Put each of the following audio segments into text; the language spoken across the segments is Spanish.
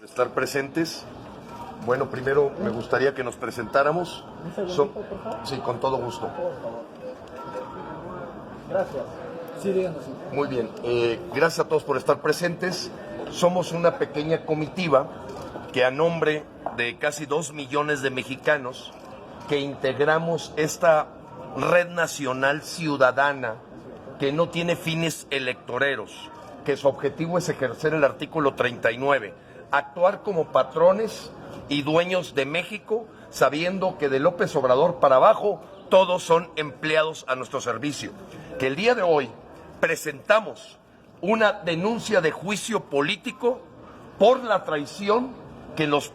Estar presentes. Bueno, primero me gustaría que nos presentáramos. Sí, con todo gusto. Gracias. Sí, díganos. Muy bien, gracias a todos por estar presentes. Somos una pequeña comitiva que a nombre de casi 2 millones de mexicanos que integramos esta red nacional ciudadana que no tiene fines electoreros, que su objetivo es ejercer el artículo 39, actuar como patrones y dueños de México, sabiendo que de López Obrador para abajo todos son empleados a nuestro servicio. Que el día de hoy presentamos una denuncia de juicio político por la traición que en los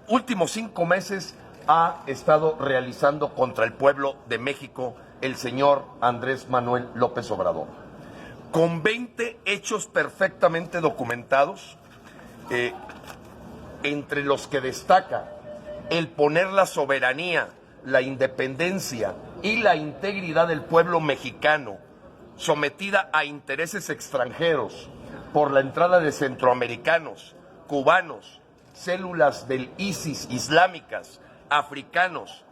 últimos 5 meses ha estado realizando contra el pueblo de México el señor Andrés Manuel López Obrador. Con 20 hechos perfectamente documentados, entre los que destaca el poner la soberanía, la independencia y la integridad del pueblo mexicano sometida a intereses extranjeros por la entrada de centroamericanos, cubanos, células del ISIS islámicas, africanos,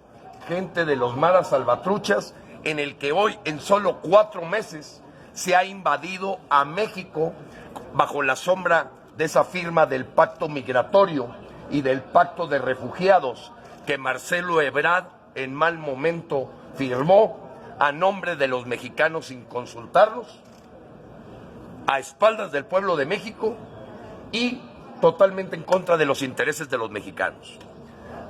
gente de los maras salvatruchas, en el que hoy en solo 4 meses se ha invadido a México bajo la sombra de esa firma del pacto migratorio y del pacto de refugiados que Marcelo Ebrard en mal momento firmó a nombre de los mexicanos sin consultarlos, a espaldas del pueblo de México y totalmente en contra de los intereses de los mexicanos.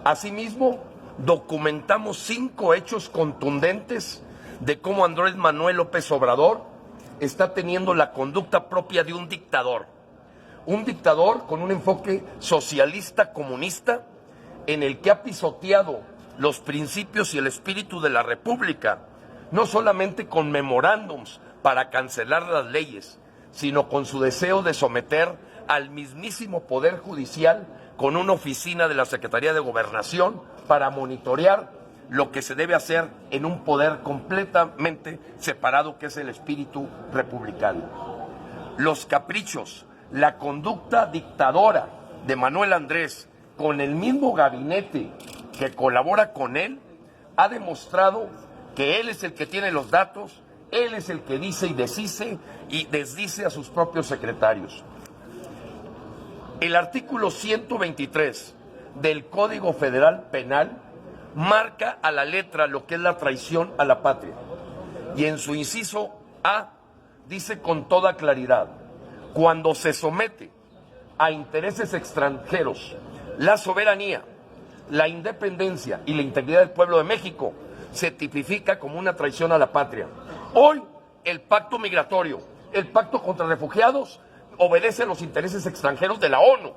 Asimismo, documentamos 5 hechos contundentes de cómo Andrés Manuel López Obrador está teniendo la conducta propia de un dictador con un enfoque socialista comunista en el que ha pisoteado los principios y el espíritu de la República, no solamente con memorándums para cancelar las leyes, sino con su deseo de someter al mismísimo Poder Judicial con una oficina de la Secretaría de Gobernación para monitorear lo que se debe hacer en un poder completamente separado, que es el espíritu republicano. Los caprichos, la conducta dictadora de Manuel Andrés con el mismo gabinete que colabora con él, ha demostrado que él es el que tiene los datos, él es el que dice y desdice a sus propios secretarios. El artículo 123 del Código Federal Penal marca a la letra lo que es la traición a la patria. Y en su inciso A dice con toda claridad: cuando se somete a intereses extranjeros la soberanía, la independencia y la integridad del pueblo de México, se tipifica como una traición a la patria. Hoy, el pacto migratorio, el pacto contra refugiados, obedece a los intereses extranjeros de la ONU.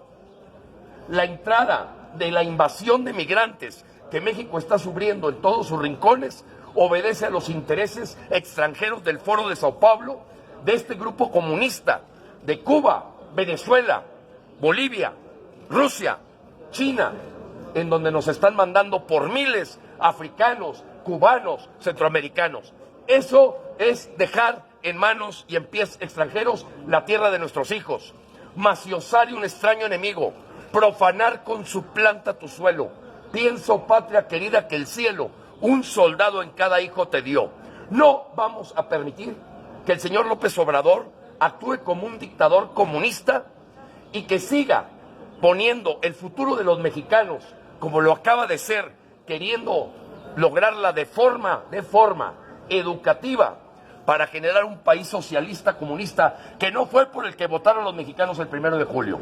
La entrada de la invasión de migrantes que México está sufriendo en todos sus rincones obedece a los intereses extranjeros del Foro de Sao Paulo, de este grupo comunista, de Cuba, Venezuela, Bolivia, Rusia, China, en donde nos están mandando por miles africanos, cubanos, centroamericanos. Eso es dejar en manos y en pies extranjeros la tierra de nuestros hijos, maciosar un extraño enemigo, profanar con su planta tu suelo. Pienso, patria querida, que el cielo un soldado en cada hijo te dio. No vamos a permitir que el señor López Obrador actúe como un dictador comunista y que siga poniendo el futuro de los mexicanos, como lo acaba de ser, queriendo lograrla de forma educativa para generar un país socialista, comunista, que no fue por el que votaron los mexicanos el 1 de julio.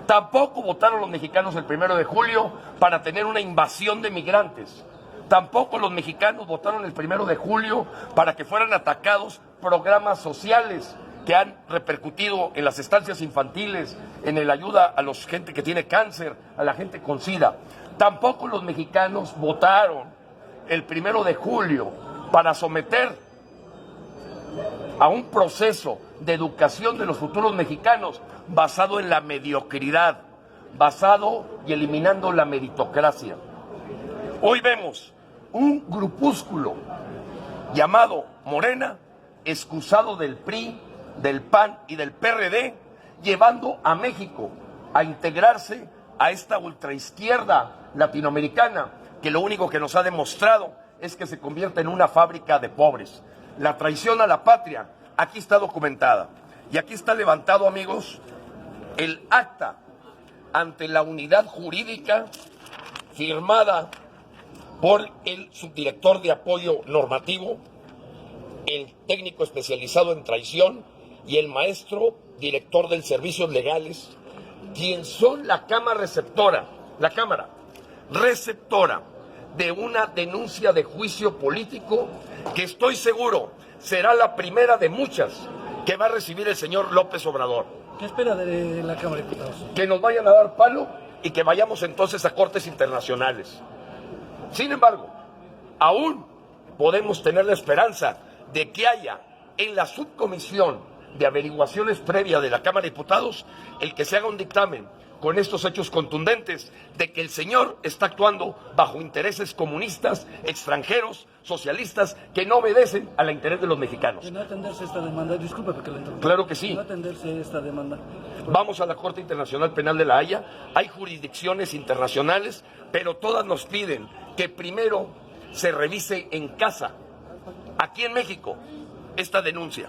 Tampoco votaron los mexicanos el 1 de julio para tener una invasión de migrantes. Tampoco los mexicanos votaron el 1 de julio para que fueran atacados programas sociales que han repercutido en las estancias infantiles, en la ayuda a la gente que tiene cáncer, a la gente con SIDA. Tampoco los mexicanos votaron el 1 de julio para someter a un proceso de educación de los futuros mexicanos basado en la mediocridad, basado y eliminando la meritocracia. Hoy vemos un grupúsculo llamado Morena, excusado del PRI, del PAN y del PRD, llevando a México a integrarse a esta ultraizquierda latinoamericana, que lo único que nos ha demostrado es que se convierte en una fábrica de pobres. La traición a la patria aquí está documentada. Y aquí está levantado, amigos, el acta ante la unidad jurídica firmada por el subdirector de apoyo normativo, el técnico especializado en traición y el maestro director de servicios legales, quien son la cámara receptora de una denuncia de juicio político que estoy seguro será la primera de muchas que va a recibir el señor López Obrador. ¿Qué espera de la Cámara de Diputados? Que nos vayan a dar palo y que vayamos entonces a cortes internacionales. Sin embargo, aún podemos tener la esperanza de que haya en la subcomisión de averiguaciones previa de la Cámara de Diputados el que se haga un dictamen con estos hechos contundentes de que el señor está actuando bajo intereses comunistas, extranjeros, socialistas, que no obedecen al interés de los mexicanos. ¿De no atenderse esta demanda? Disculpe porque le interrumpo. Claro que sí. ¿De no atenderse esta demanda? Vamos a la Corte Internacional Penal de la Haya, hay jurisdicciones internacionales, pero todas nos piden que primero se revise en casa, aquí en México, esta denuncia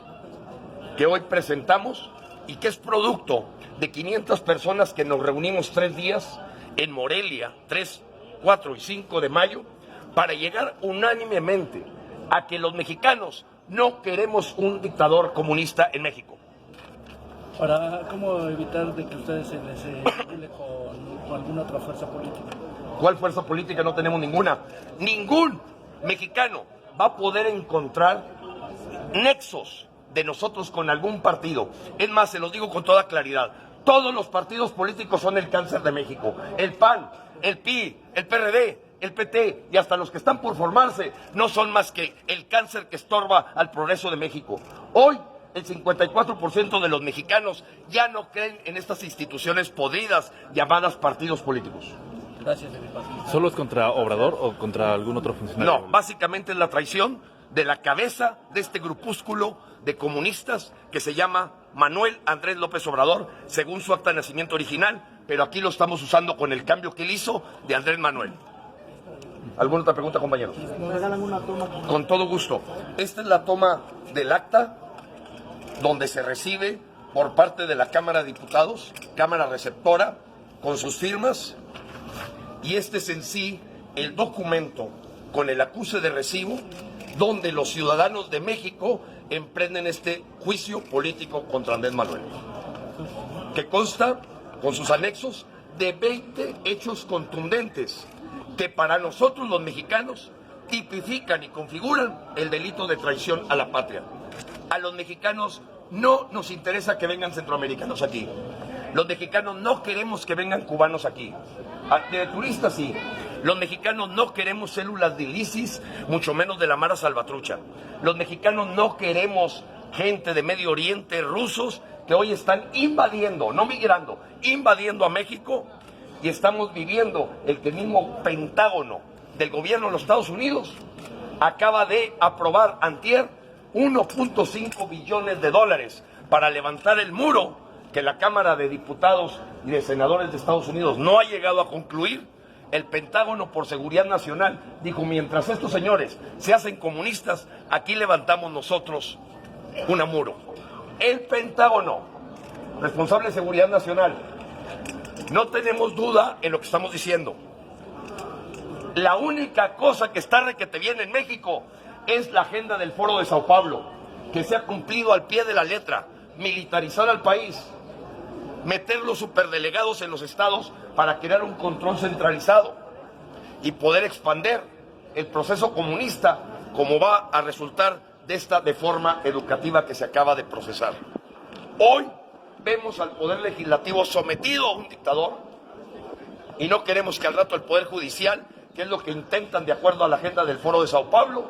que hoy presentamos y que es producto de 500 personas que nos reunimos 3 días en Morelia, 3, 4 y 5 de mayo, para llegar unánimemente a que los mexicanos no queremos un dictador comunista en México. ¿Cómo evitar de que ustedes se les vincule con alguna otra fuerza política? ¿Cuál fuerza política? No tenemos ninguna. Ningún mexicano va a poder encontrar nexos de nosotros con algún partido. Es más, se los digo con toda claridad. Todos los partidos políticos son el cáncer de México. El PAN, el PRI, el PRD, el PT y hasta los que están por formarse no son más que el cáncer que estorba al progreso de México. Hoy, el 54% de los mexicanos ya no creen en estas instituciones podridas llamadas partidos políticos. Gracias, ¿Solo es contra Obrador o contra algún otro funcionario? No, básicamente es la traición de la cabeza de este grupúsculo de comunistas que se llama Manuel Andrés López Obrador, según su acta de nacimiento original, pero aquí lo estamos usando con el cambio que él hizo de Andrés Manuel. ¿Alguna otra pregunta, compañeros? ¿Nos regalan una toma? Con todo gusto. Esta es la toma del acta donde se recibe por parte de la Cámara de Diputados, Cámara receptora, con sus firmas, y este es en sí el documento con el acuse de recibo donde los ciudadanos de México emprenden este juicio político contra Andrés Manuel, que consta, con sus anexos, de 20 hechos contundentes que para nosotros los mexicanos tipifican y configuran el delito de traición a la patria. A los mexicanos no nos interesa que vengan centroamericanos aquí. Los mexicanos no queremos que vengan cubanos aquí. De turistas sí. Los mexicanos no queremos células de ISIS, mucho menos de la Mara Salvatrucha. Los mexicanos no queremos gente de Medio Oriente, rusos, que hoy están invadiendo, no migrando, invadiendo a México, y estamos viviendo el que el mismo Pentágono del gobierno de los Estados Unidos acaba de aprobar antier 1.5 billones de dólares para levantar el muro que la Cámara de Diputados y de Senadores de Estados Unidos no ha llegado a concluir. El Pentágono, por seguridad nacional, dijo: mientras estos señores se hacen comunistas, aquí levantamos nosotros un muro. El Pentágono, responsable de seguridad nacional, no tenemos duda en lo que estamos diciendo. La única cosa que está requete bien en México es la agenda del Foro de Sao Paulo, que se ha cumplido al pie de la letra: militarizar al país, meter los superdelegados en los estados para crear un control centralizado y poder expandir el proceso comunista, como va a resultar de esta reforma educativa que se acaba de procesar. Hoy vemos al Poder Legislativo sometido a un dictador y no queremos que al rato el Poder Judicial, que es lo que intentan de acuerdo a la agenda del Foro de Sao Paulo.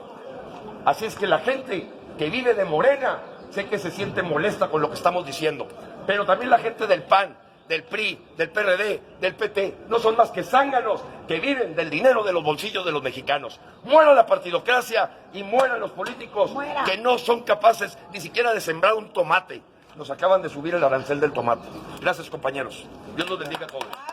Así es que la gente que vive de Morena, sé que se siente molesta con lo que estamos diciendo, pero también la gente del PAN, del PRI, del PRD, del PT, no son más que zánganos que viven del dinero de los bolsillos de los mexicanos. Muera la partidocracia y mueran los políticos que no son capaces ni siquiera de sembrar un tomate. nos acaban de subir el arancel del tomate. Gracias, compañeros. Dios los bendiga a todos.